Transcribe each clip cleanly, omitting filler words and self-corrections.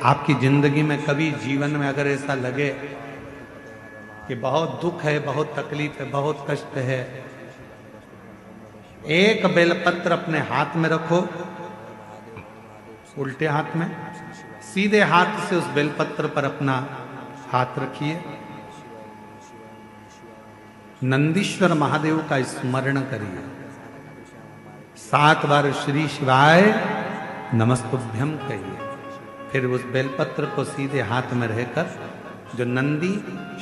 आपकी जिंदगी में कभी जीवन में अगर ऐसा लगे कि बहुत दुख है, बहुत तकलीफ है, बहुत कष्ट है, एक बेलपत्र अपने हाथ में रखो, उल्टे हाथ में, सीधे हाथ से उस बेलपत्र पर अपना हाथ रखिए, नंदीश्वर महादेव का स्मरण करिए, 7 बार श्री शिवाय नमस्तुभ्यम कहिए। फिर उस बेलपत्र को सीधे हाथ में रहकर, जो नंदी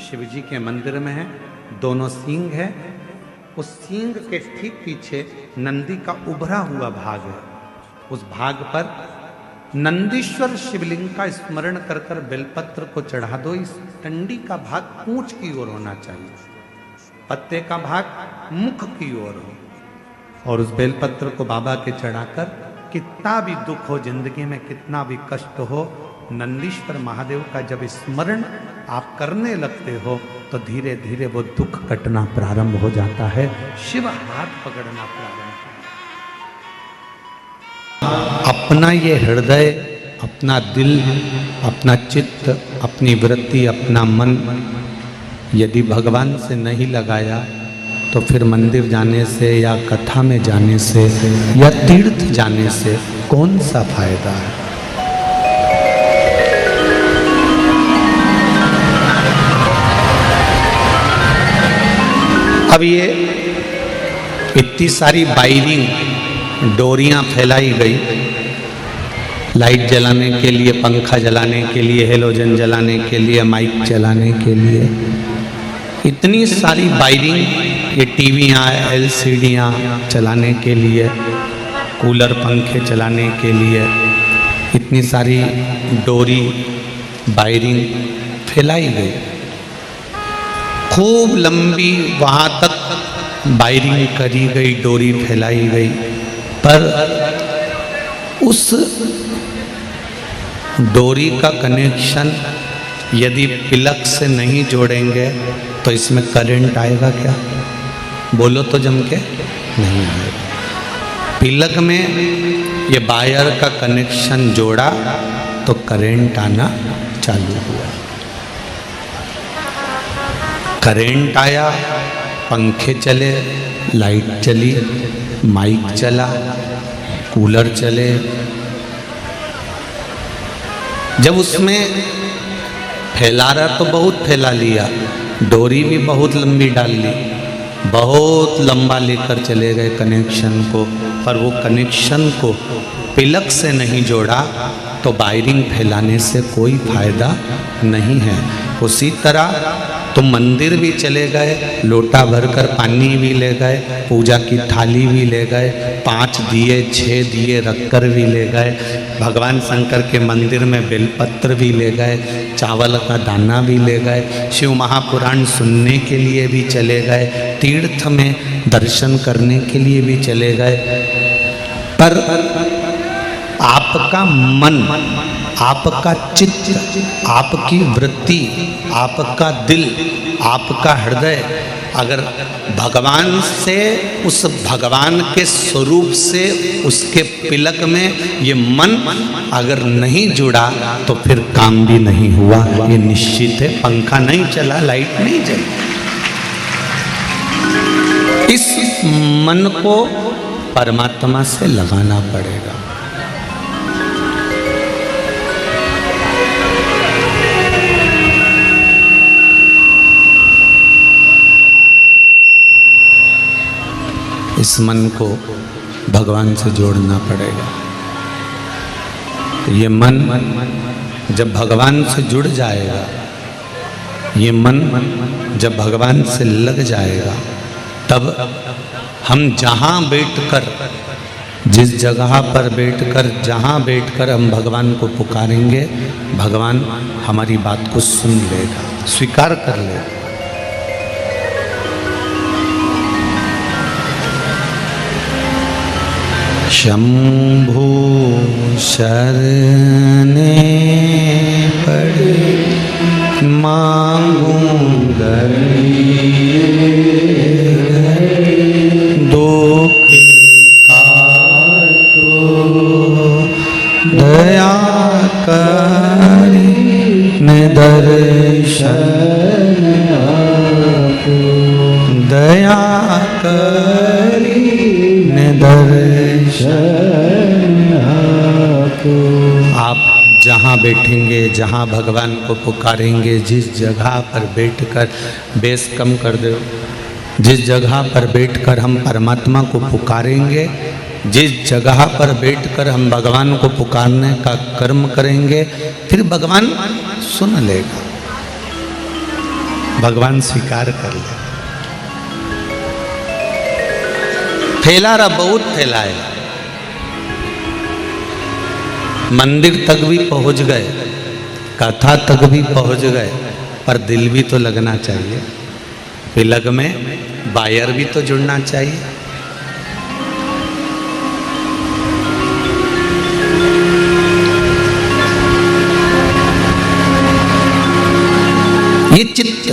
शिवजी के मंदिर में है, दोनों सींग है, उस सींग के ठीक पीछे नंदी का उभरा हुआ भाग है, उस भाग पर नंदीश्वर शिवलिंग का स्मरण कर कर बेलपत्र को चढ़ा दो। इस डंडी का भाग पूंछ की ओर होना चाहिए, पत्ते का भाग मुख की ओर हो, और उस बेलपत्र को बाबा के चढ़ाकर, कितना भी दुख हो जिंदगी में, कितना भी कष्ट हो, नंदीश्वर महादेव का जब स्मरण आप करने लगते हो तो धीरे धीरे वो दुख कटना प्रारंभ हो जाता है, शिव हाथ पकड़ना प्रारंभ होता है। अपना ये हृदय, अपना दिल, अपना चित्त, अपनी वृत्ति, अपना मन यदि भगवान से नहीं लगाया तो फिर मंदिर जाने से या कथा में जाने से या तीर्थ जाने से कौन सा फायदा है। अब ये इतनी सारी वायरिंग, डोरियां फैलाई गई, लाइट जलाने के लिए, पंखा जलाने के लिए, हेलोजन जलाने के लिए, माइक जलाने के लिए, इतनी सारी वायरिंग, ये टीवियाँ, एलसीडियाँ चलाने के लिए, कूलर पंखे चलाने के लिए, इतनी सारी डोरी वायरिंग फैलाई गई, खूब लंबी वहाँ तक वायरिंग करी गई, डोरी फैलाई गई, पर उस डोरी का कनेक्शन यदि प्लग से नहीं जोड़ेंगे तो इसमें करंट आएगा क्या? बोलो तो जम के नहीं आएगा। प्लग में ये वायर का कनेक्शन जोड़ा तो करंट आना चालू हुआ, करंट आया, पंखे चले, लाइट चली, माइक चला, कूलर चले। जब उसमें फैला रहा तो बहुत फैला लिया, डोरी भी बहुत लंबी डाल ली, बहुत लंबा लेकर चले गए कनेक्शन को, पर वो कनेक्शन को प्लग से नहीं जोड़ा तो वायरिंग फैलाने से कोई फायदा नहीं है। उसी तरह तुम मंदिर भी चले गए, लोटा भरकर पानी भी ले गए, पूजा की थाली भी ले गए, 5 दिए 6 दिए रखकर भी ले गए, भगवान शंकर के मंदिर में बेलपत्र भी ले गए, चावल का दाना भी ले गए, शिव महापुराण सुनने के लिए भी चले गए, तीर्थ में दर्शन करने के लिए भी चले गए, पर आपका मन, आपका चित्त, आपकी वृत्ति, आपका दिल, आपका हृदय अगर भगवान से, उस भगवान के स्वरूप से, उसके प्लग में ये मन अगर नहीं जुड़ा तो फिर काम भी नहीं हुआ, ये निश्चित है। पंखा नहीं चला, लाइट नहीं जली। इस मन को परमात्मा से लगाना पड़ेगा। इस मन को भगवान से जोड़ना पड़ेगा। ये मन जब भगवान से जुड़ जाएगा, ये मन जब भगवान से लग जाएगा, तब हम जहाँ बैठकर, जिस जगह पर बैठकर, जहाँ बैठकर हम भगवान को पुकारेंगे, भगवान हमारी बात को सुन लेगा, स्वीकार कर लेगा। शंभु शरणे पड़े मांगूं दुख का तो दया कर। ने दर्शन आपको, दया करी ने दर्शन आपको। आप जहाँ बैठेंगे, जहाँ भगवान को पुकारेंगे, जिस जगह पर बैठकर, बेस कम कर दो, जिस जगह पर बैठकर हम परमात्मा को पुकारेंगे, जिस जगह पर बैठकर हम भगवान को पुकारने का कर्म करेंगे, फिर भगवान सुन लेगा, भगवान स्वीकार कर लेगा। फैलारा बहुत फैलाया, मंदिर तक भी पहुंच गए, कथा तक भी पहुंच गए, पर दिल भी तो लगना चाहिए, पिलग में वायर भी तो जुड़ना चाहिए। ये चित्त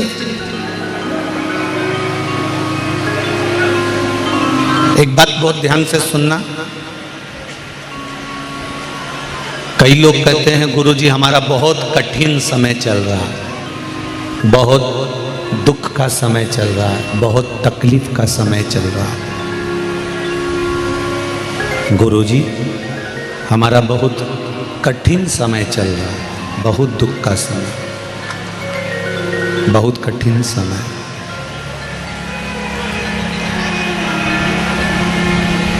एक बात बहुत ध्यान से सुनना। कई लोग कहते हैं गुरुजी हमारा बहुत कठिन समय चल रहा है, बहुत दुख का समय चल रहा है, बहुत तकलीफ का समय चल रहा है। गुरुजी हमारा बहुत कठिन समय चल रहा है, बहुत दुख का समय, बहुत कठिन समय।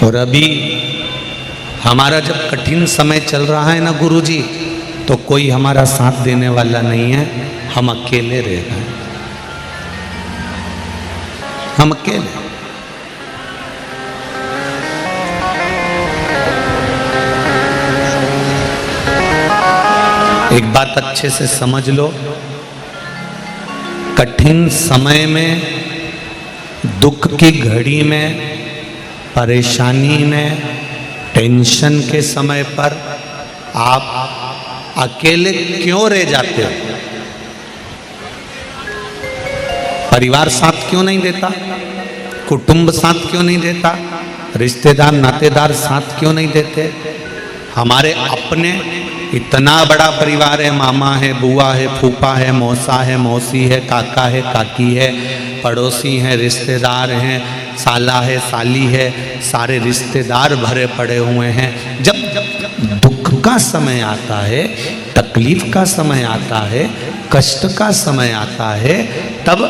और अभी हमारा जब कठिन समय चल रहा है ना गुरुजी, तो कोई हमारा साथ देने वाला नहीं है, हम अकेले रह गए, हम अकेले। एक बात अच्छे से समझ लो, कठिन समय में, दुख की घड़ी में, परेशानी में, टेंशन के समय पर आप अकेले क्यों रह जाते हो? परिवार साथ क्यों नहीं देता? कुटुंब साथ क्यों नहीं देता? रिश्तेदार नातेदार साथ क्यों नहीं देते? हमारे अपने इतना बड़ा परिवार है, मामा है, बुआ है, फूफा है, मौसा है, मौसी है, काका है, काकी है, पड़ोसी हैं, रिश्तेदार हैं, साला है, साली है, सारे रिश्तेदार भरे पड़े हुए हैं। जब दुख का समय आता है, तकलीफ का समय आता है, कष्ट का समय आता है, तब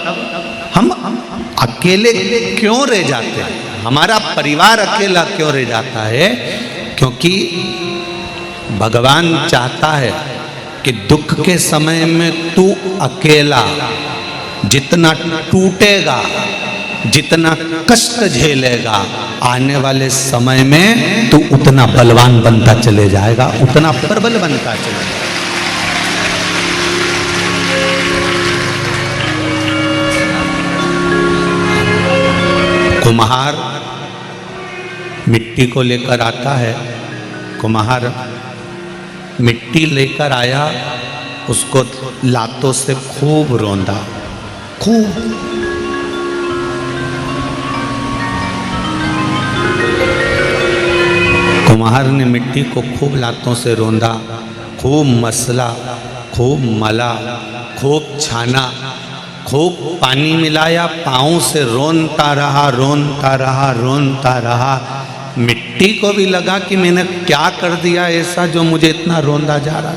हम अकेले क्यों रह जाते हैं? हमारा परिवार अकेला क्यों रह जाता है? क्योंकि भगवान चाहता है कि दुख के समय में तू अकेला जितना टूटेगा, जितना कष्ट झेलेगा, आने वाले समय में तू उतना बलवान बनता चले जाएगा, उतना प्रबल बनता चले जाएगा। कुम्हार मिट्टी को लेकर आता है, कुम्हार मिट्टी लेकर आया, उसको लातों से खूब रौंदा, खूब। कुम्हार ने मिट्टी को खूब लातों से रौंदा, खूब मसला, खूब मला, खूब छाना, खूब पानी मिलाया, पाँव से रोनता रहा, रोनता रहा, रोनता रहा। मिट्टी को भी लगा कि मैंने क्या कर दिया ऐसा जो मुझे इतना रोंदा जा रहा।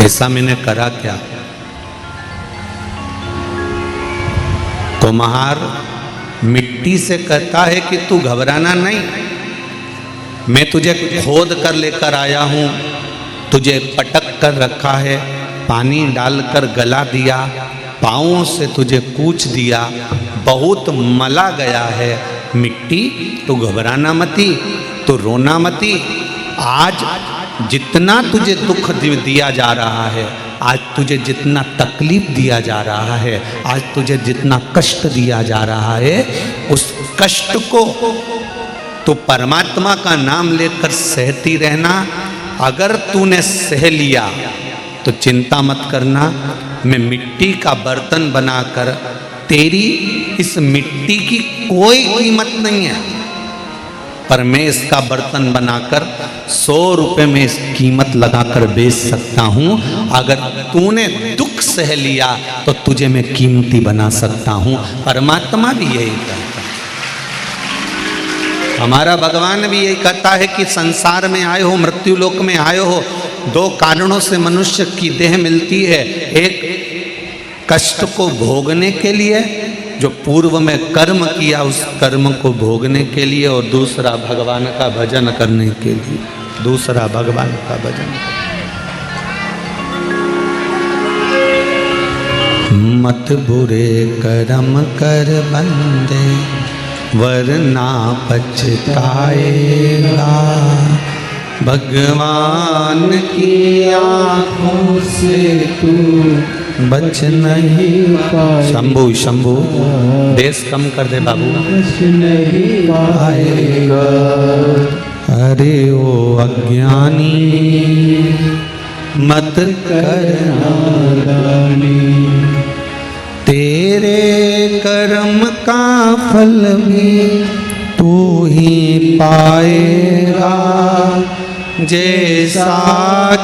ऐसा मैंने करा क्या? कुम्हार मिट्टी से कहता है कि तू घबराना नहीं, मैं तुझे खोद कर लेकर आया हूँ, तुझे पटक कर रखा है, पानी डालकर गला दिया, पाँवों से तुझे कूच दिया, बहुत मला गया है मिट्टी, तू घबराना मती, तू रोना मती। आज जितना तुझे दुख दिया जा रहा है, आज तुझे जितना तकलीफ दिया जा रहा है, आज तुझे जितना कष्ट दिया जा रहा है, उस कष्ट को तो परमात्मा का नाम लेकर सहती रहना। अगर तूने सह लिया तो चिंता मत करना, मैं मिट्टी का बर्तन बनाकर तेरी इस मिट्टी की कोई कीमत नहीं है, पर मैं इसका बर्तन बनाकर 100 रुपए में इस कीमत लगाकर बेच सकता हूं। अगर तूने दुख सह लिया तो तुझे मैं कीमती बना सकता हूं। परमात्मा भी यही कहता है, हमारा भगवान भी यही कहता है कि संसार में आए हो, मृत्यु लोक में आए हो, 2 कारणों से मनुष्य की देह मिलती है। एक कष्ट को भोगने के लिए, जो पूर्व में कर्म किया उस कर्म को भोगने के लिए, और दूसरा भगवान का भजन करने के लिए। दूसरा भगवान का भजन। मत बुरे कर्म कर बंदे, वरना पछताएगा। भगवान की आँखों से तू बच नहीं पाएगा। शंभू शंभू देश कम कर दे बाबू। बच नहीं पाएगा। अरे ओ अज्ञानी मत करना दानी, तेरे कर्म का फल भी तू ही पाएगा। जैसा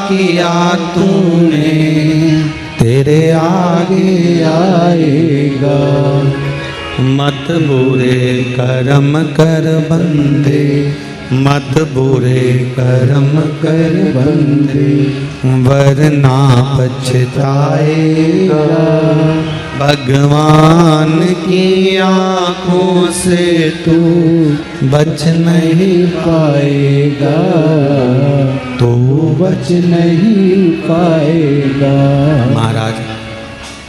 किया तूने तेरे आगे आएगा। मत बुरे कर्म कर बंदे, मत बुरे कर्म कर बंदे, वरना पछताएगा। भगवान की आँखों से तू बच नहीं पाएगा। तो बच नहीं पाएगा। महाराज,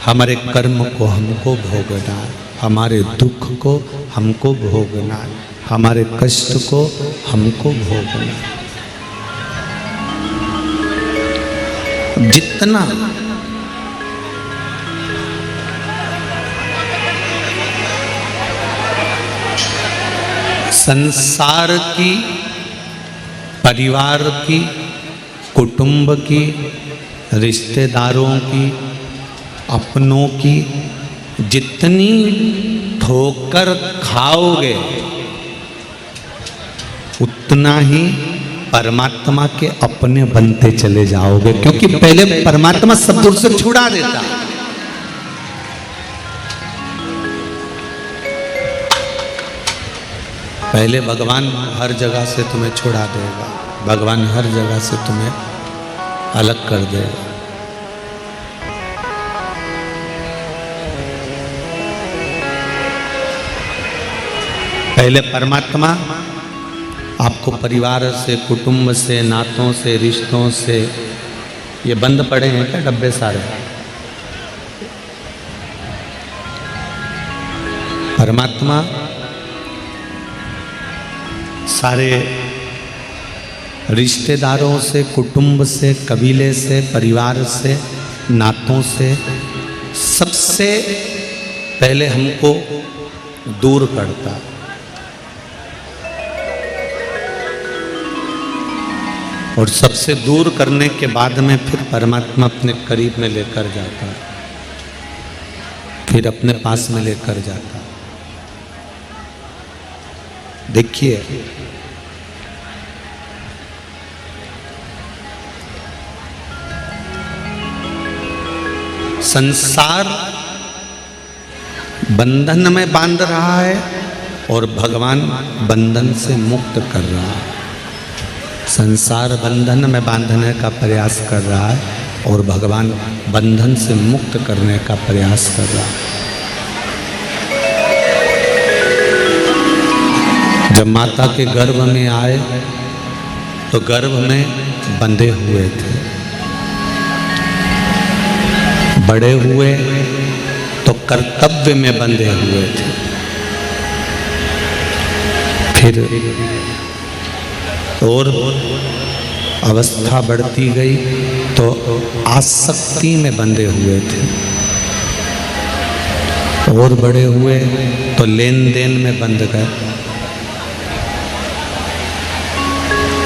हमारे कर्म को हमको भोगना है, हमारे दुख को हमको भोगना है, हमारे कष्ट को हमको भोगना है। जितना संसार की, परिवार की, कुटुंब की, रिश्तेदारों की, अपनों की जितनी ठोकर खाओगे उतना ही परमात्मा के अपने बनते चले जाओगे, क्योंकि पहले परमात्मा सब दूर से छुड़ा देता। पहले भगवान हर जगह से तुम्हें छुड़ा देगा, भगवान हर जगह से तुम्हें अलग कर देगा। पहले परमात्मा आपको परिवार से, कुटुंब से, नातों से, रिश्तों से, ये बंद पड़े हैं क्या डब्बे सारे? परमात्मा सारे रिश्तेदारों से, कुटुंब से, कबीले से, परिवार से, नातों से, सबसे पहले हमको दूर करता, और सबसे दूर करने के बाद में फिर परमात्मा अपने करीब में लेकर जाता, फिर अपने पास में लेकर जाता। देखिए, संसार बंधन में बांध रहा है और भगवान बंधन से मुक्त कर रहा है। संसार बंधन में बांधने का प्रयास कर रहा है और भगवान बंधन से मुक्त करने का प्रयास कर रहा है। जब माता के गर्भ में आए तो गर्भ में बंधे हुए थे, बड़े हुए तो कर्तव्य में बंधे हुए थे, फिर और अवस्था बढ़ती गई तो आसक्ति में बंधे हुए थे, और बड़े हुए तो लेन देन में बंध गए।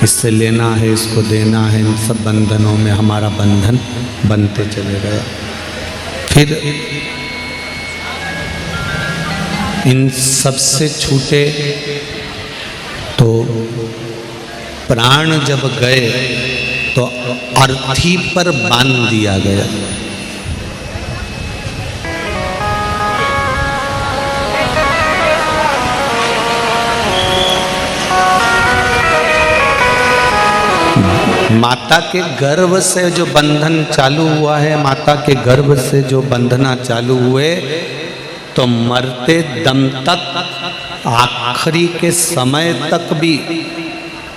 इससे लेना है, इसको देना है, इन सब बंधनों में हमारा बंधन बनते चले गया। फिर इन सब से छूटे तो प्राण जब गए तो अर्थी पर बांध दिया गया। माता के गर्भ से जो बंधन चालू हुआ है, माता के गर्भ से जो बंधना चालू हुए, तो मरते दम तक आखिरी के समय तक भी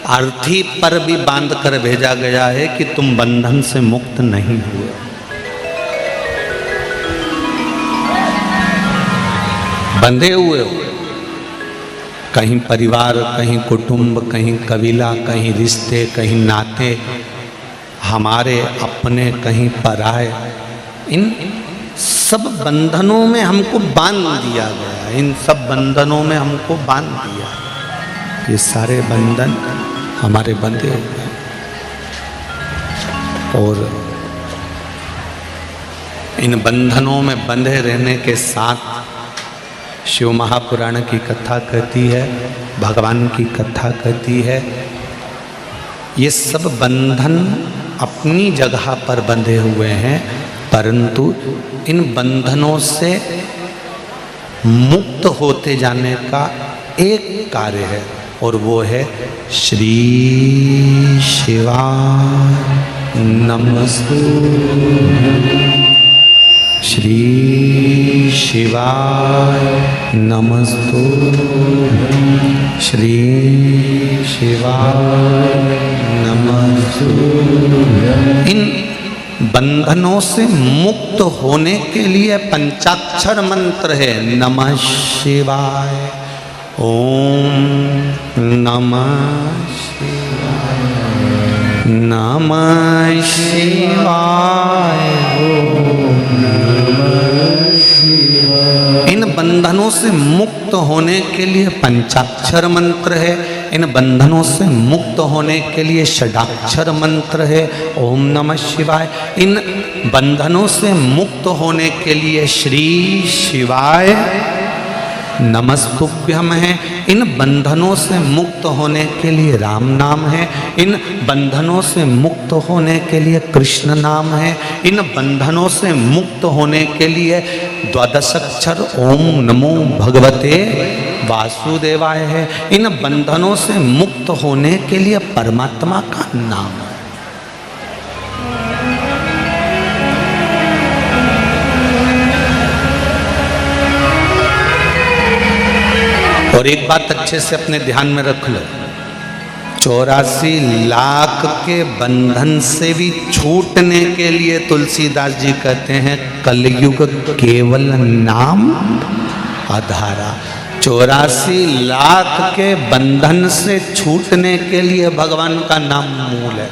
अर्थी पर भी बांध कर भेजा गया है कि तुम बंधन से मुक्त नहीं हुए। बंधे हुए हो, कहीं परिवार, कहीं कुटुंब, कहीं कबीला, कहीं रिश्ते, कहीं नाते, हमारे अपने, कहीं पराए, इन सब बंधनों में हमको बांध दिया गया। इन सब बंधनों में हमको बांध दिया। ये सारे बंधन हमारे बंधे हुए हैं। और इन बंधनों में बंधे रहने के साथ शिव महापुराण की कथा कहती है, भगवान की कथा कहती है, ये सब बंधन अपनी जगह पर बंधे हुए हैं, परंतु इन बंधनों से मुक्त होते जाने का एक कार्य है, और वो है श्री शिवाय नमस्तुभ्यं। श्री शिवाय नमस्तुभ्यं। श्री शिवाय नमस्तुभ्यं। इन बंधनों से मुक्त होने के लिए पंचाक्षर मंत्र है, नमः शिवाय, ओम नमः शिवाय, नमः शिवाय, ओम नमः शिवाय। इन बंधनों से मुक्त होने के लिए पंचाक्षर मंत्र है, इन बंधनों से मुक्त होने के लिए षडाक्षर मंत्र है, ओम नमः शिवाय। इन बंधनों से मुक्त होने के लिए श्री शिवाय नमस्तुभ्यम है। इन बंधनों से मुक्त होने के लिए राम नाम है, इन बंधनों से मुक्त होने के लिए कृष्ण नाम है, इन बंधनों से मुक्त होने के लिए द्वादश अक्षर ओम नमो भगवते वासुदेवाय है। इन बंधनों से मुक्त होने के लिए परमात्मा का नाम है। और एक बात अच्छे से अपने ध्यान में रख लो, 84 लाख के बंधन से भी छूटने के लिए तुलसीदास जी कहते हैं कलयुग केवल नाम आधारा। 84 लाख के बंधन से छूटने के लिए भगवान का नाम मूल है,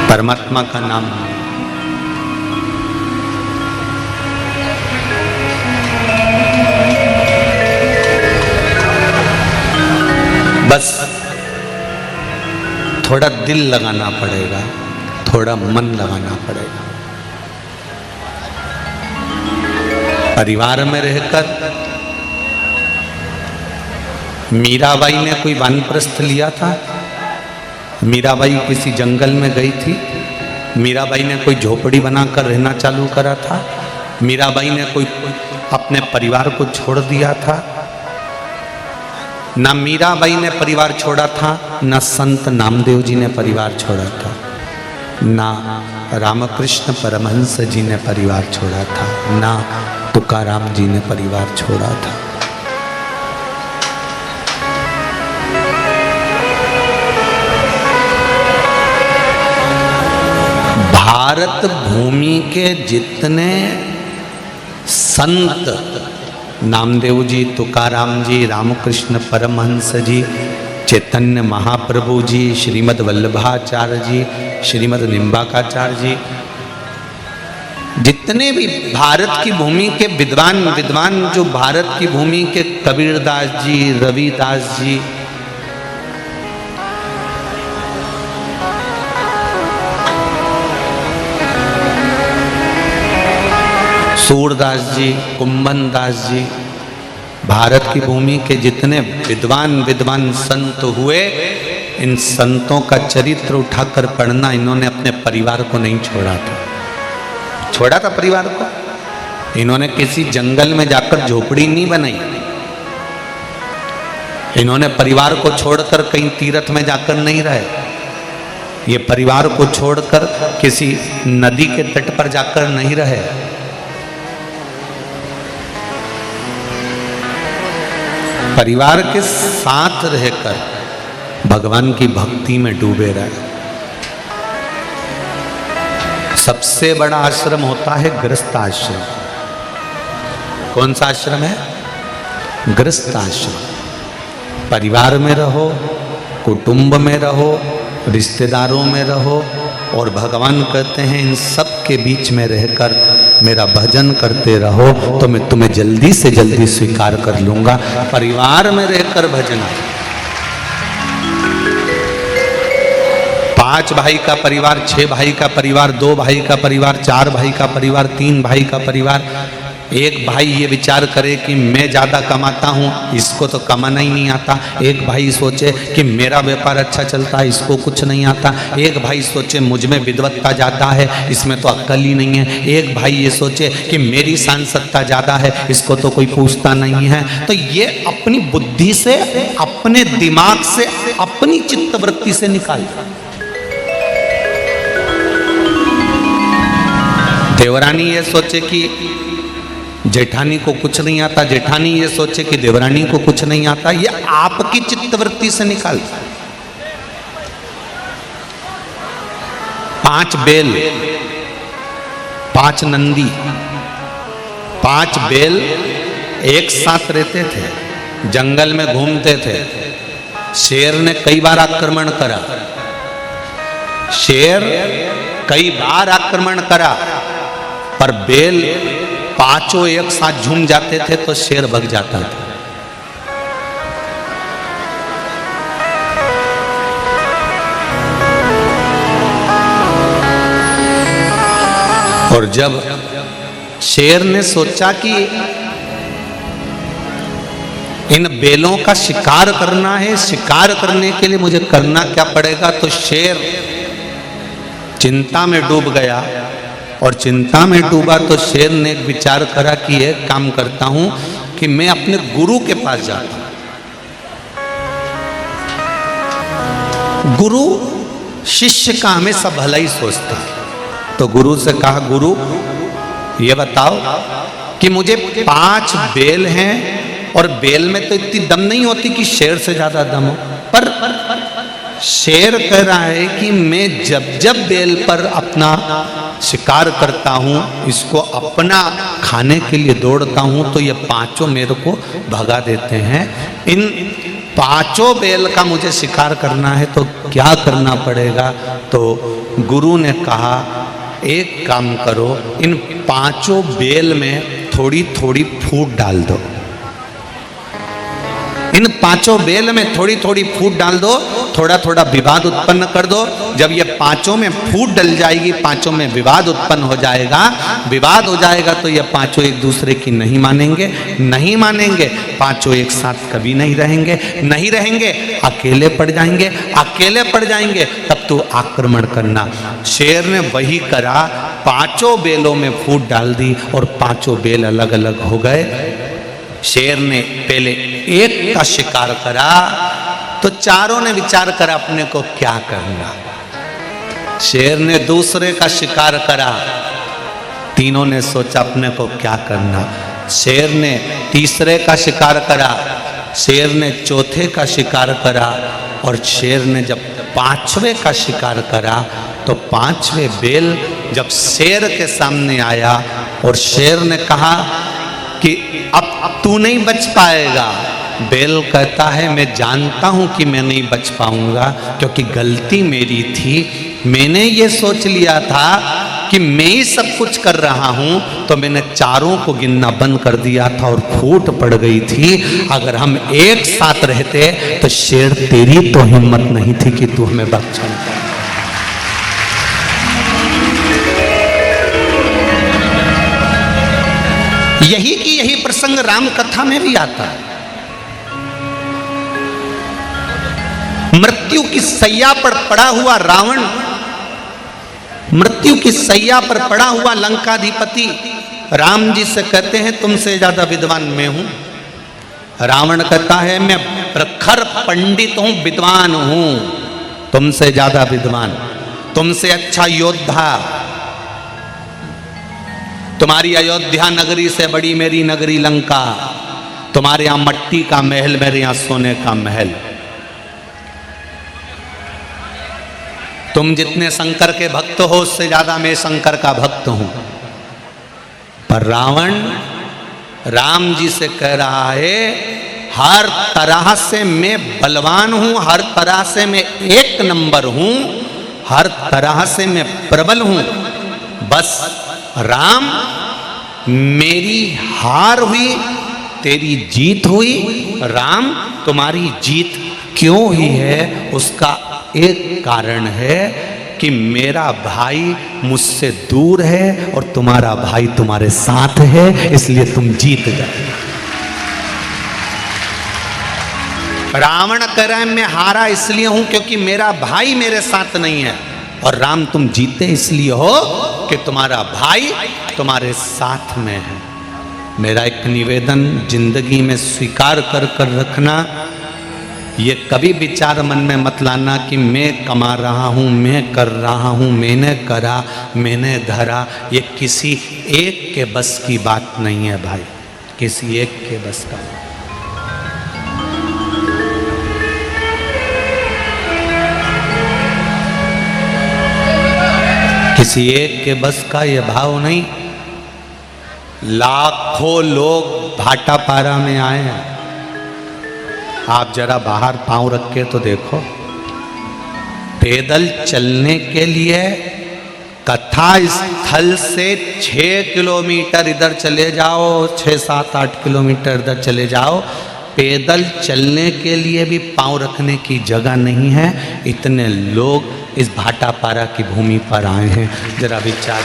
परमात्मा का नाम। बस थोड़ा दिल लगाना पड़ेगा, थोड़ा मन लगाना पड़ेगा। परिवार में रहकर मीराबाई ने कोई वानप्रस्थ लिया था। मीराबाई किसी जंगल में गई थी, मीराबाई ने कोई झोपड़ी बनाकर रहना चालू करा था, मीराबाई ने कोई अपने परिवार को छोड़ दिया था। ना मीराबाई ने परिवार छोड़ा था, ना संत नामदेव जी ने परिवार छोड़ा था, ना रामकृष्ण परमहंस जी ने परिवार छोड़ा था, ना तुकाराम जी ने परिवार छोड़ा था। भारत भूमि के जितने संत, नामदेव जी, तुकाराम जी, रामकृष्ण परमहंस जी, चैतन्य महाप्रभु जी, श्रीमद् वल्लभाचार्य जी, श्रीमद् निम्बाकाचार्य जी, जितने भी भारत की भूमि के विद्वान जो भारत की भूमि के कबीरदास जी, रविदास जी, सूरदास जी, कुंभन दास जी, भारत की भूमि के जितने विद्वान संत हुए, इन संतों का चरित्र उठाकर पढ़ना, इन्होंने अपने परिवार को नहीं छोड़ा था परिवार को। इन्होंने किसी जंगल में जाकर झोपड़ी नहीं बनाई, इन्होंने परिवार को छोड़कर कहीं तीर्थ में जाकर नहीं रहे, ये परिवार को छोड़कर किसी नदी के तट पर जाकर नहीं रहे। परिवार के साथ रहकर भगवान की भक्ति में डूबे रहे। सबसे बड़ा आश्रम होता है गृहस्थ आश्रम। कौन सा आश्रम है? गृहस्थ आश्रम। परिवार में रहो, कुटुंब में रहो, रिश्तेदारों में रहो, और भगवान कहते हैं इन सब के बीच में रहकर मेरा भजन करते रहो तो मैं तुम्हें जल्दी से जल्दी स्वीकार कर लूंगा। परिवार में रहकर भजन। 5 भाई का परिवार, 6 भाई का परिवार, 2 भाई का परिवार, 4 भाई का परिवार, 3 भाई का परिवार। एक भाई ये विचार करे कि मैं ज़्यादा कमाता हूँ, इसको तो कमाना ही नहीं आता। एक भाई सोचे कि मेरा व्यापार अच्छा चलता है, इसको कुछ नहीं आता। एक भाई सोचे मुझ में विद्वत्ता ज़्यादा है, इसमें तो अक्ल ही नहीं है। एक भाई ये सोचे कि मेरी सांसदता ज़्यादा है, इसको तो कोई पूछता नहीं है। तो ये अपनी बुद्धि से, अपने दिमाग से, अपनी चित्तवृत्ति से निकाल। देवरानी ये सोचे कि जेठानी को कुछ नहीं आता, जेठानी ये सोचे कि देवरानी को कुछ नहीं आता। ये आपकी चित्तवृत्ति से निकाल। 5 बेल, 5 नंदी, 5 बेल एक साथ रहते थे, जंगल में घूमते थे। शेर ने कई बार आक्रमण करा, शेर कई बार आक्रमण करा, पर बेल 5 एक साथ झूम जाते थे तो शेर भग जाता था। और जब शेर ने सोचा कि इन बेलों का शिकार करना है, शिकार करने के लिए मुझे करना क्या पड़ेगा, तो शेर चिंता में डूब गया। और चिंता में डूबा तो शेर ने एक विचार करा कि एक काम करता हूं कि मैं अपने गुरु के पास जाता हूं। गुरु शिष्य का हमेशा भला ही सोचता है। तो गुरु से कहा, गुरु ये बताओ कि मुझे 5 बेल हैं, और बेल में तो इतनी दम नहीं होती कि शेर से ज्यादा दम हो, पर शेर कह रहा है कि मैं जब जब बेल पर अपना शिकार करता हूँ, इसको अपना खाने के लिए दौड़ता हूँ, तो ये 5 मेरे को भगा देते हैं। इन 5 बेल का मुझे शिकार करना है तो क्या करना पड़ेगा? तो गुरु ने कहा, एक काम करो, इन 5 बेल में थोड़ी थोड़ी फूट डाल दो। इन 5 बेल में थोड़ी थोड़ी फूट डाल दो, थोड़ा थोड़ा विवाद उत्पन्न कर दो। जब ये 5 में फूट डल जाएगी, 5 में विवाद उत्पन्न हो जाएगा, विवाद हो जाएगा तो ये 5 एक दूसरे की नहीं मानेंगे, नहीं मानेंगे, 5 एक साथ कभी नहीं रहेंगे, नहीं रहेंगे, अकेले पड़ जाएंगे, अकेले पड़ जाएंगे, तब तो आक्रमण करना। शेर ने वही करा, 5 बेलों में फूट डाल दी और 5 बेल अलग अलग हो गए। शेर ने पहले एक का शिकार करा तो चारों ने विचार करा अपने को क्या करना। शेर ने दूसरे का शिकार करा, तीनों ने सोचा अपने को क्या करना। शेर ने तीसरे का शिकार करा, शेर ने चौथे का शिकार करा, और शेर ने जब 5वें का शिकार करा तो 5वें बेल जब शेर के सामने आया और शेर ने कहा कि अब तू नहीं बच पाएगा। बेल कहता है, मैं जानता हूं कि मैं नहीं बच पाऊंगा, क्योंकि गलती मेरी थी। मैंने ये सोच लिया था कि मैं ही सब कुछ कर रहा हूं, तो मैंने चारों को गिनना बंद कर दिया था और फूट पड़ गई थी। अगर हम एक साथ रहते तो शेर तेरी तो हिम्मत नहीं थी कि तू हमें बख्शा। यही की यही प्रसंग राम कथा में भी आता है। मृत्यु की सैया पर पड़ा हुआ रावण, मृत्यु की सैया पर पड़ा हुआ लंकाधिपति राम जी से कहते हैं तुमसे ज्यादा विद्वान मैं हूं। रावण कहता है मैं प्रखर पंडित हूं, विद्वान हूं, तुमसे ज्यादा विद्वान, तुमसे अच्छा योद्धा। तुम्हारी अयोध्या नगरी से बड़ी मेरी नगरी लंका, तुम्हारे यहां मट्टी का महल, मेरे यहां सोने का महल। तुम जितने शंकर के भक्त हो उससे ज्यादा मैं शंकर का भक्त हूं। पर रावण राम जी से कह रहा है हर तरह से मैं बलवान हूं, हर तरह से मैं एक नंबर हूं, हर तरह से मैं प्रबल हूं। बस राम मेरी हार हुई, तेरी जीत हुई। राम तुम्हारी जीत क्यों हुई है उसका एक कारण है कि मेरा भाई मुझसे दूर है और तुम्हारा भाई तुम्हारे साथ है, इसलिए तुम जीत गए। रावण कह रहा है मैं हारा इसलिए हूं क्योंकि मेरा भाई मेरे साथ नहीं है, और राम तुम जीते इसलिए हो कि तुम्हारा भाई तुम्हारे साथ में है। मेरा एक निवेदन जिंदगी में स्वीकार कर कर रखना, ये कभी विचार मन में मत लाना कि मैं कमा रहा हूँ, मैं कर रहा हूँ, मैंने करा, मैंने धरा। ये किसी एक के बस की बात नहीं है भाई, किसी एक के बस का। किसी एक के बस का ये भाव नहीं। लाखों लोग भाटापारा में आए हैं, आप जरा बाहर पांव रख के तो देखो। पैदल चलने के लिए कथा स्थल से 6 किलोमीटर इधर चले जाओ, 6, 7, 8 किलोमीटर इधर चले जाओ, पैदल चलने के लिए भी पांव रखने की जगह नहीं है। इतने लोग इस भाटापारा की भूमि पर आए हैं, जरा विचार।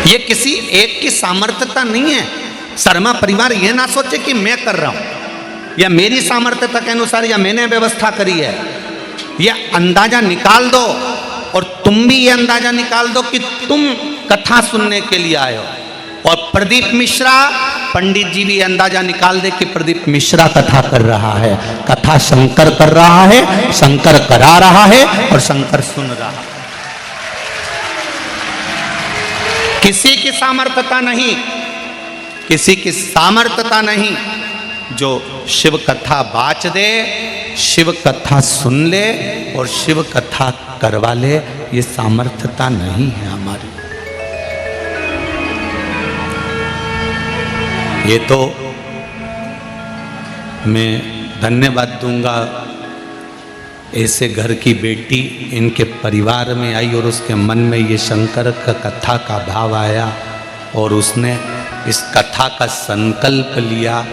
ये किसी एक की सामर्थ्यता नहीं है। शर्मा परिवार ये ना सोचे कि मैं कर रहा हूं या मेरी सामर्थ्यता के अनुसार या मैंने व्यवस्था करी है। यह अंदाजा निकाल दो, और तुम भी ये अंदाजा निकाल दो कि तुम कथा सुनने के लिए आए हो। और प्रदीप मिश्रा पंडित जी भी अंदाजा निकाल दे कि प्रदीप मिश्रा कथा कर रहा है, कथा शंकर कर रहा है, शंकर करा रहा है और शंकर सुन रहा है। किसी की सामर्थ्यता नहीं, किसी की सामर्थ्यता नहीं जो शिव कथा बाच दे, शिव कथा सुन ले और शिव कथा करवा ले। ये सामर्थ्यता नहीं है हमारी। ये तो मैं धन्यवाद दूंगा ऐसे घर की बेटी इनके परिवार में आई और उसके मन में ये शंकर का कथा का भाव आया और उसने इस कथा का संकल्प लिया।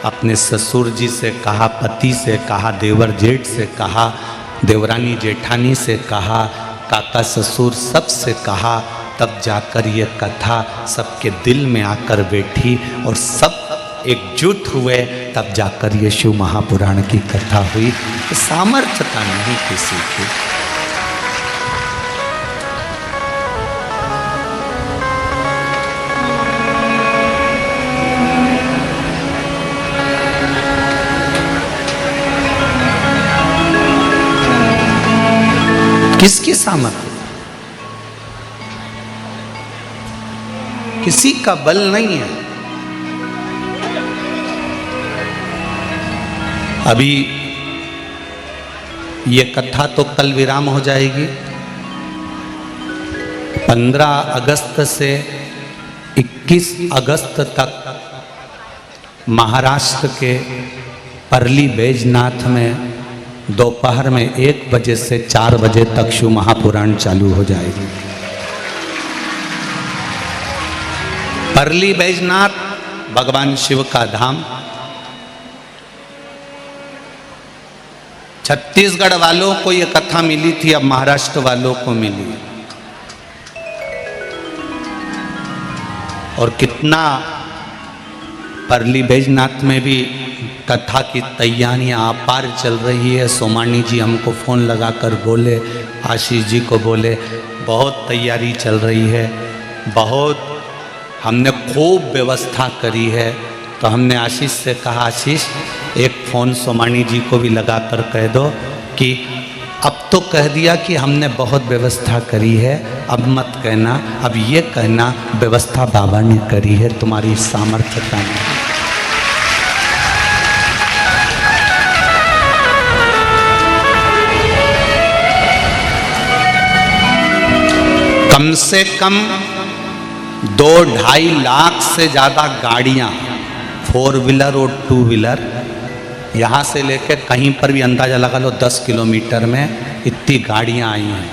अपने ससुर जी से कहा, पति से कहा, देवर जेठ से कहा, देवरानी जेठानी से कहा, काका ससुर सबसे कहा, तब जाकर ये कथा सबके दिल में आकर बैठी और सब एकजुट हुए, तब जाकर ये शिव महापुराण की कथा हुई। सामर्थ्यता नहीं किसी की। किसकी सामर्थ्य? किसी का बल नहीं है। अभी ये कथा तो कल विराम हो जाएगी। 15 अगस्त से 21 अगस्त तक महाराष्ट्र के परली बैजनाथ में दोपहर में 1 बजे से 4 बजे तक शिव महापुराण चालू हो जाएगी। परली बैजनाथ भगवान शिव का धाम। छत्तीसगढ़ वालों को ये कथा मिली थी, अब महाराष्ट्र वालों को मिली। और कितना परली बैजनाथ में भी कथा की तैयारियां अपार चल रही है। सोमानी जी हमको फ़ोन लगाकर बोले, आशीष जी को बोले बहुत तैयारी चल रही है, बहुत हमने खूब व्यवस्था करी है। तो हमने आशीष से कहा, आशीष एक फ़ोन सोमानी जी को भी लगाकर कह दो कि अब तो कह दिया कि हमने बहुत व्यवस्था करी है, अब मत कहना, अब ये कहना व्यवस्था बाबा ने करी है, तुम्हारी सामर्थ्य का नहीं। कम से कम 2-2.5 लाख से ज़्यादा गाड़ियाँ, 4 व्हीलर और 2 व्हीलर, यहाँ से लेकर कहीं पर भी अंदाज़ा लगा लो 10 किलोमीटर में इतनी गाड़ियाँ आई हैं।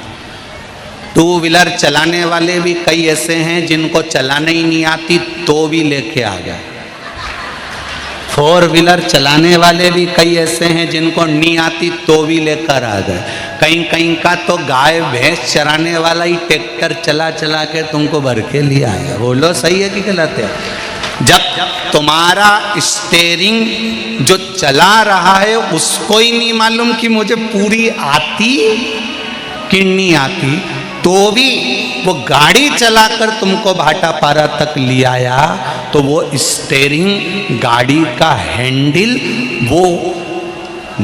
2 व्हीलर चलाने वाले भी कई ऐसे हैं जिनको चलाने ही नहीं आती तो भी लेके आ गए। 4 व्हीलर चलाने वाले भी कई ऐसे हैं जिनको नहीं आती तो भी लेकर आ गए। कहीं कहीं का तो गाय भैंस चराने वाला ही ट्रैक्टर चला चला के तुमको भर के लिए आएगा। बोलो सही है कि गलत है? जब तुम्हारा स्टेयरिंग जो चला रहा है उसको ही नहीं मालूम कि मुझे पूरी आती कि नहीं आती, तो भी वो गाड़ी चलाकर तुमको भाटापारा तक ले आया, तो वो स्टेयरिंग गाड़ी का हैंडल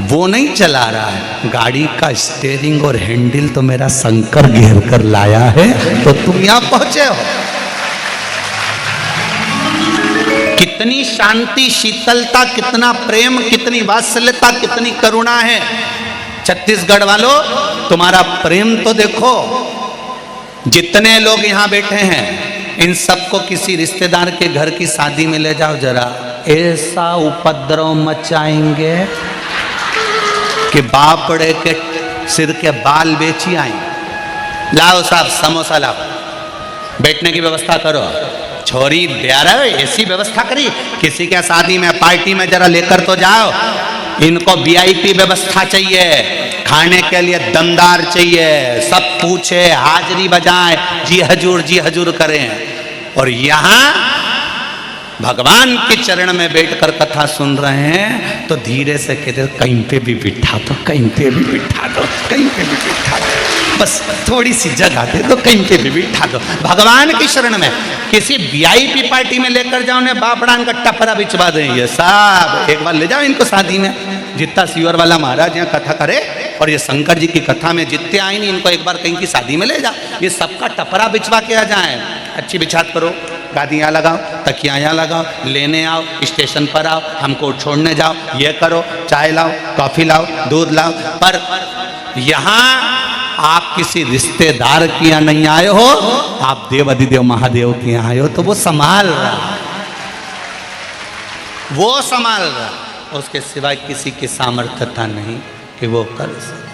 वो नहीं चला रहा है, गाड़ी का स्टेयरिंग और हैंडल तो मेरा शंकर घेर कर लाया है, तो तुम यहाँ पहुंचे हो। कितनी शांति, शीतलता, कितना प्रेम, कितनी वात्सल्यता, कितनी करुणा है। छत्तीसगढ़ वालों, तुम्हारा प्रेम तो देखो। जितने लोग यहाँ बैठे हैं इन सबको किसी रिश्तेदार के घर की शादी में ले जाओ, जरा ऐसा उपद्रव मचाएंगे कि बापड़े के सिर के बाल बेची आए। लाओ साहब समोसा लाओ, बैठने की व्यवस्था करो। छोरी ब्यारा ऐसी व्यवस्था करी, किसी के शादी में पार्टी में जरा लेकर तो जाओ। इनको वीआईपी व्यवस्था चाहिए, खाने के लिए दमदार चाहिए, सब पूछे, हाजरी बजाए, जी हजूर करें। और यहाँ भगवान के चरण में बैठकर कथा सुन रहे हैं तो धीरे से कहते कहीं पे भी बिठा दो, कहीं पे भी बिठा दो, कहीं पे भी बिठा दो, बस थोड़ी सी जगह दे दो, कहीं पे भी बिठा दो। भगवान की शरण में किसी वीआईपी पार्टी में लेकर जाओ ने बापड़ान का टपरा बिचवा देंगे साहब। एक बार ले जाओ इनको शादी में। जितना सीवर वाला महाराज यहाँ कथा करे और ये शंकर जी की कथा में जितने आए नहीं, इनको एक बार कहीं की शादी में ले जाओ, ये सबका टपरा बिचवा के आ जाए। अच्छी बिछात करो, गादी यहाँ लगाओ, तकिया यहाँ लगाओ, लेने आओ, स्टेशन पर आओ, हमको छोड़ने जाओ, ये करो, चाय लाओ, कॉफ़ी लाओ, दूध लाओ। पर यहाँ आप किसी रिश्तेदार के यहाँ नहीं आए हो, आप देव अधिदेव महादेव के यहाँ आए हो, तो वो संभाल रहा, वो संभाल रहा। उसके सिवाय किसी की सामर्थ्यता नहीं कि वो कर सके।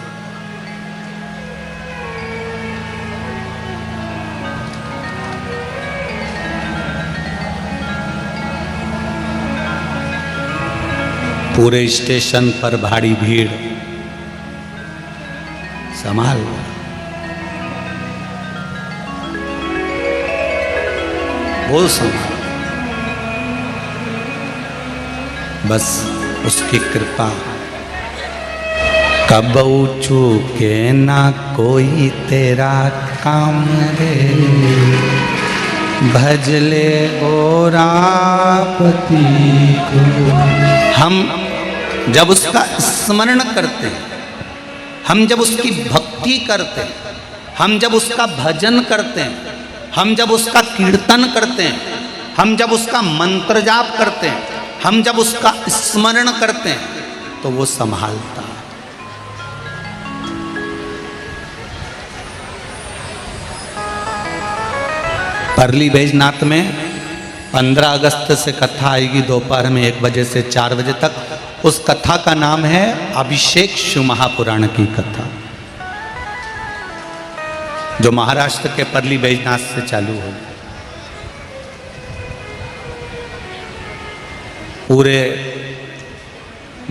पूरे स्टेशन पर भारी भीड़, संभाल वो संभाल, बस उसकी कृपा। कबऊ चूके ना कोई तेरा काम रे, भजले गोरापति को। हम जब उसका स्मरण करते हैं, हम जब उसकी भक्ति करते हैं, हम जब उसका भजन करते हैं, हम जब उसका कीर्तन करते हैं, हम जब उसका मंत्र जाप करते हैं, हम जब उसका स्मरण करते हैं, तो वो संभालता है। परली बैजनाथ में 15 अगस्त से कथा आएगी दोपहर में 1 बजे से 4 बजे तक। उस कथा का नाम है अभिषेक शिव महापुराण की कथा, जो महाराष्ट्र के परली बैजनाथ से चालू होगी। पूरे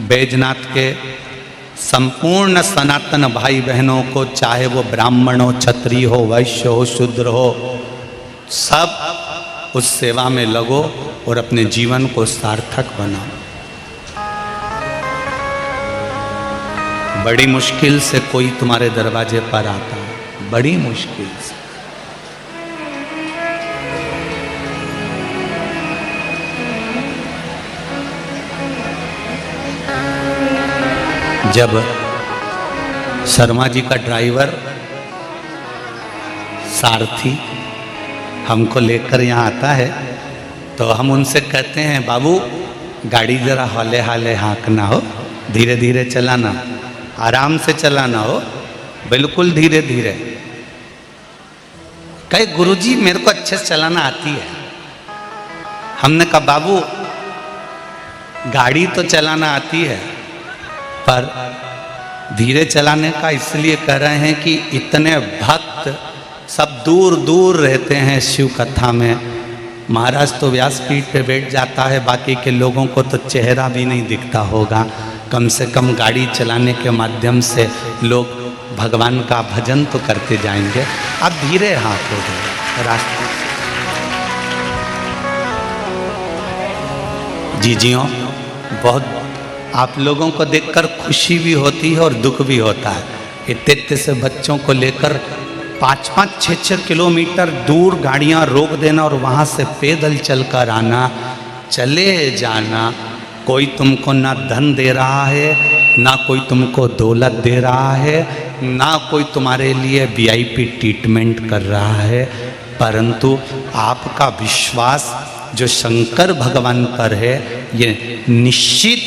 बैजनाथ के संपूर्ण सनातन भाई बहनों को, चाहे वो ब्राह्मण हो, क्षत्रिय हो, वैश्य हो, शूद्र हो, सब उस सेवा में लगो और अपने जीवन को सार्थक बनाओ। बड़ी मुश्किल से कोई तुम्हारे दरवाजे पर आता है, बड़ी मुश्किल से। जब शर्मा जी का ड्राइवर सारथी हमको लेकर यहाँ आता है तो हम उनसे कहते हैं, बाबू गाड़ी जरा हौले हाले हाँकना हो, धीरे धीरे चलाना, आराम से चलाना हो, बिल्कुल धीरे धीरे। कहे गुरुजी मेरे को अच्छे से चलाना आती है। हमने कहा बाबू गाड़ी तो चलाना आती है, पर धीरे चलाने का इसलिए कह रहे हैं कि इतने भक्त सब दूर दूर रहते हैं शिव कथा में। महाराज तो व्यासपीठ पे बैठ जाता है, बाकी के लोगों को तो चेहरा भी नहीं दिखता होगा। कम से कम गाड़ी चलाने के माध्यम से लोग भगवान का भजन तो करते जाएंगे। आप धीरे हाथ हो गए रास्ते। जीजियों, बहुत आप लोगों को देखकर खुशी भी होती है और दुख भी होता है। इतने से बच्चों को लेकर 5-5, 6-6 किलोमीटर दूर गाड़ियां रोक देना और वहां से पैदल चलकर आना, चले जाना। कोई तुमको ना धन दे रहा है, ना कोई तुमको दौलत दे रहा है, ना कोई तुम्हारे लिए VIP ट्रीटमेंट कर रहा है, परंतु आपका विश्वास जो शंकर भगवान पर है, ये निश्चित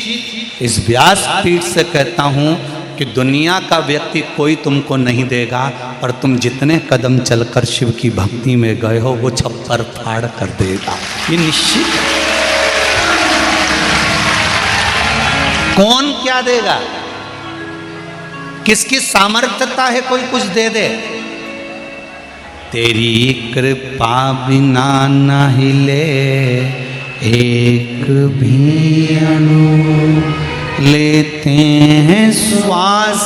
इस व्यासपीठ से कहता हूँ कि दुनिया का व्यक्ति कोई तुमको नहीं देगा, और तुम जितने कदम चलकर शिव की भक्ति में गए हो वो छप्पर फाड़ कर देगा, ये निश्चित है। कौन क्या देगा, किसकी सामर्थ्यता है कोई कुछ दे दे। तेरी कृपा बिना न हिले एक भी अणु, लेते हैं श्वास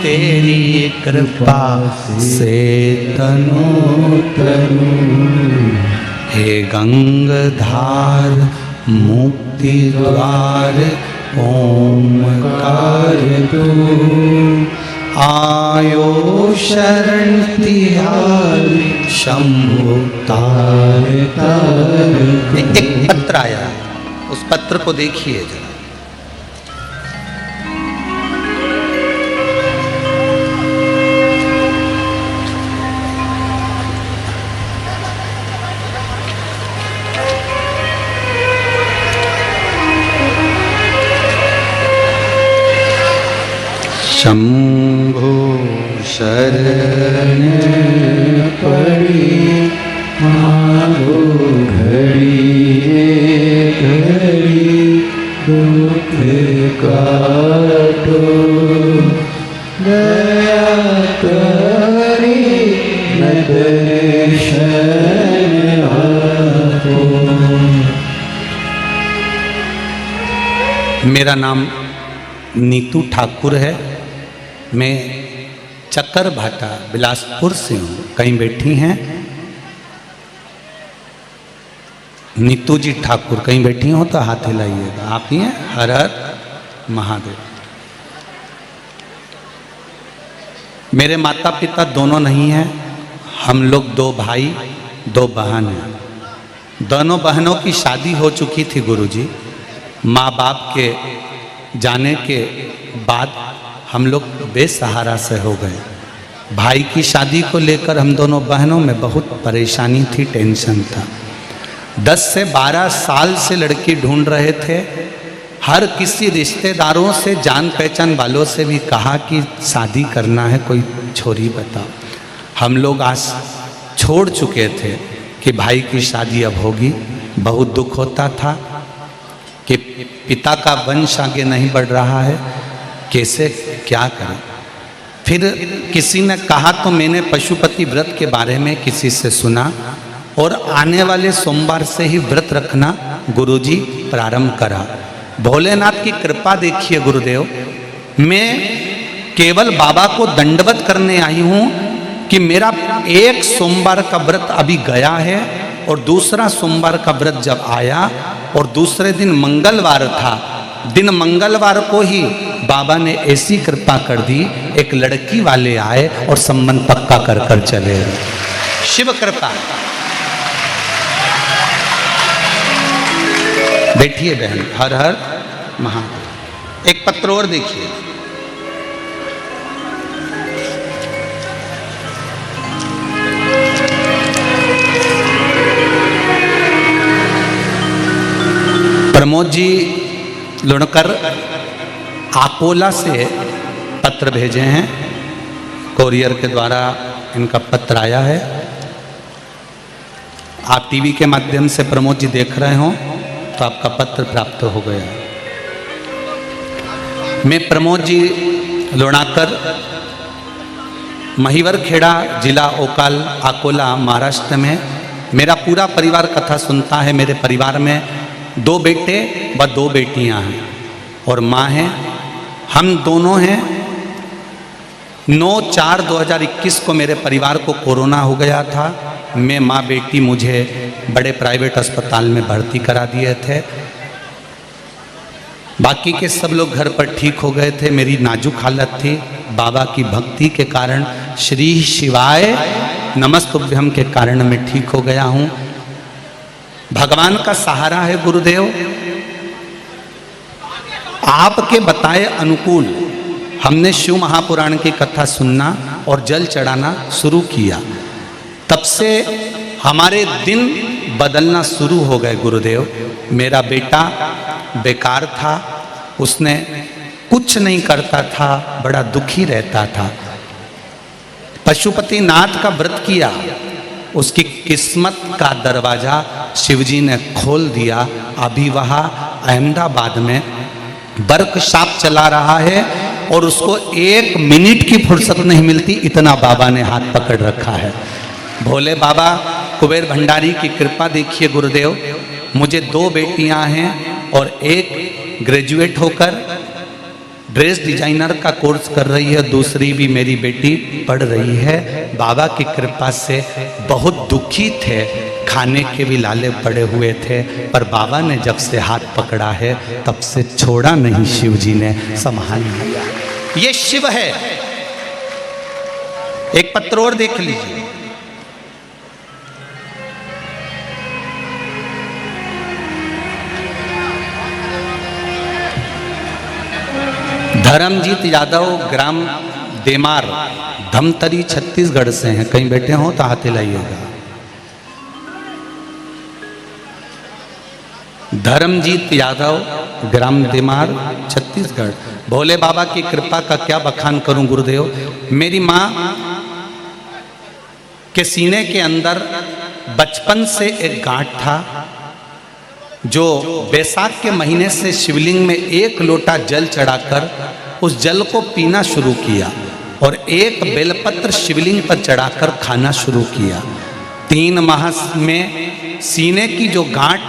तेरी कृपा से तनु तनु। हे गंगाधार मुक्ति द्वार ओमकार तू, आयो शरण तिहारी शंभु तार तार। एक पत्र आया, उस पत्र को देखिए जरा। शंभो शरण पड़ी मांगो घड़ी घड़ी, दुख काटो दया करी न दर्शन आपो। मेरा नाम नीतू ठाकुर है। मैं चक्कर भाटा बिलासपुर से हूँ। कहीं बैठी हैं नीतू जी ठाकुर, कहीं बैठी हो तो हाथ हिलाइएगा। आप ही हैं? हर हर महादेव। मेरे माता पिता दोनों नहीं हैं, हम लोग 2 भाई 2 बहन हैं। दोनों बहनों की शादी हो चुकी थी गुरुजी। माँ बाप के जाने के बाद हम लोग बेसहारा से हो गए। भाई की शादी को लेकर हम दोनों बहनों में बहुत परेशानी थी, टेंशन था। 10 से 12 साल से लड़की ढूंढ रहे थे। हर किसी रिश्तेदारों से, जान पहचान वालों से भी कहा कि शादी करना है, कोई छोरी बताओ। हम लोग आज छोड़ चुके थे कि भाई की शादी अब होगी। बहुत दुख होता था कि पिता का वंश आगे नहीं बढ़ रहा है, कैसे क्या करें। फिर किसी ने कहा तो मैंने पशुपति व्रत के बारे में किसी से सुना और आने वाले सोमवार से ही व्रत रखना गुरुजी प्रारंभ करा। भोलेनाथ की कृपा देखिए गुरुदेव, मैं केवल बाबा को दंडवत करने आई हूँ कि मेरा एक सोमवार का व्रत अभी गया है और दूसरा सोमवार का व्रत जब आया और दूसरे दिन मंगलवार था, दिन मंगलवार को ही बाबा ने ऐसी कृपा कर दी, एक लड़की वाले आए और संबंध पक्का कर कर चले गए। शिव कृपा। बैठिए बहन, हर हर महादेव। एक पत्र और देखिए, प्रमोद जी लुणकर अकोला से पत्र भेजे हैं, कोरियर के द्वारा इनका पत्र आया है। आप टीवी के माध्यम से प्रमोद जी देख रहे हो तो आपका पत्र प्राप्त हो गया। मैं प्रमोद जी लुणाकर, महिवर खेड़ा, जिला ओकाल, अकोला, महाराष्ट्र में मेरा पूरा परिवार कथा सुनता है। मेरे परिवार में 2 बेटे व 2 बेटियां हैं और माँ हैं। हम दोनों हैं। 9/4/2021 को मेरे परिवार को कोरोना हो गया था। मैं माँ बेटी मुझे बड़े प्राइवेट अस्पताल में भर्ती करा दिए थे। बाकी के सब लोग घर पर ठीक हो गए थे। मेरी नाजुक हालत थी। बाबा की भक्ति के कारण, श्री शिवाय नमस्तुभ्यम के कारण मैं ठीक हो गया हूँ। भगवान का सहारा है गुरुदेव। आपके बताए अनुकूल हमने शिव महापुराण की कथा सुनना और जल चढ़ाना शुरू किया। तब से हमारे दिन बदलना शुरू हो गए गुरुदेव। मेरा बेटा बेकार था, उसने कुछ नहीं करता था, बड़ा दुखी रहता था। पशुपति नाथ का व्रत किया, उसकी किस्मत का दरवाजा शिवजी ने खोल दिया। अभी वह अहमदाबाद में वर्कशॉप चला रहा है और उसको 1 मिनट की फुर्सत नहीं मिलती, इतना बाबा ने हाथ पकड़ रखा है। भोले बाबा कुबेर भंडारी की कृपा देखिए गुरुदेव। मुझे 2 बेटियां हैं और एक ग्रेजुएट होकर ड्रेस डिजाइनर का कोर्स कर रही है, दूसरी भी मेरी बेटी पढ़ रही है। बाबा की कृपा से बहुत दुखी थे, खाने के भी लाले पड़े हुए थे, पर बाबा ने जब से हाथ पकड़ा है तब से छोड़ा नहीं, शिव जी ने संभाल लिया। ये शिव है। एक पत्र और देख लीजिए, धर्मजीत यादव, ग्राम देमार, धमतरी, छत्तीसगढ़ से हैं। कहीं बैठे हो तो हाथ हिलाइएगा। धर्मजीत यादव, ग्राम देमार, छत्तीसगढ़। भोले बाबा की कृपा का क्या बखान करूं गुरुदेव। मेरी माँ के सीने के अंदर बचपन से एक गांठ था, जो बैसाख के महीने से शिवलिंग में 1 लोटा जल चढ़ाकर उस जल को पीना शुरू किया और 1 बेलपत्र शिवलिंग पर चढ़ाकर खाना शुरू किया। 3 माह में सीने की जो गांठ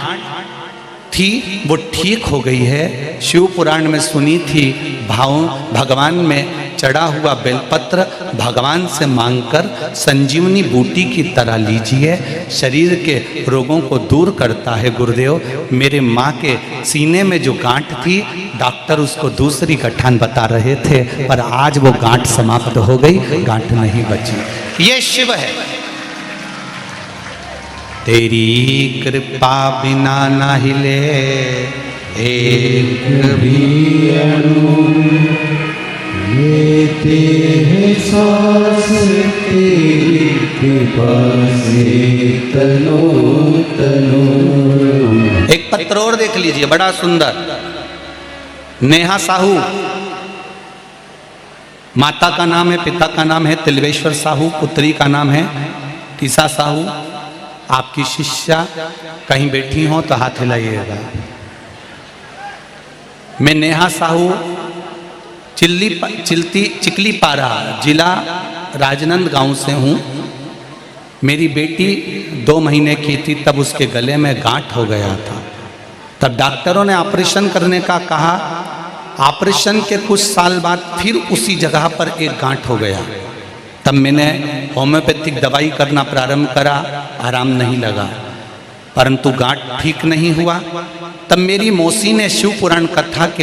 थी वो ठीक हो गई है। शिव पुराण में सुनी थी, भगवान में चढ़ा हुआ बेलपत्र भगवान से मांगकर संजीवनी बूटी की तरह लीजिए, शरीर के रोगों को दूर करता है गुरुदेव। मेरे माँ के सीने में जो गांठ थी, डॉक्टर उसको दूसरी गठान बता रहे थे, पर आज वो गांठ समाप्त हो गई, गांठ नहीं बची। ये शिव है। तेरी कृपा बिना न हिले एक भी अणु, लेते हैं सांस तेरी कृपा से तनो तनो। एक पत्र और देख लीजिए, बड़ा सुंदर। नेहा साहू, माता का नाम है, पिता का नाम है तिलवेश्वर साहू, पुत्री का नाम है टीसा साहू। आपकी शिष्या कहीं बैठी हो तो हाथ हिलाइएगा। मैं नेहा साहू, चिकलीपारा, जिला राजनांदगांव से हूँ। मेरी बेटी 2 महीने की थी, तब उसके गले में गांठ हो गया था। तब डॉक्टरों ने ऑपरेशन करने का कहा। ऑपरेशन के कुछ साल बाद फिर उसी जगह पर एक गांठ हो गया। तब मैंने होम्योपैथिक दवाई करना प्रारंभ करा, आराम नहीं लगा। परंतु गांठ ठीक नहीं हुआ। तब मेरी मौसी ने शिव पुराण कथा के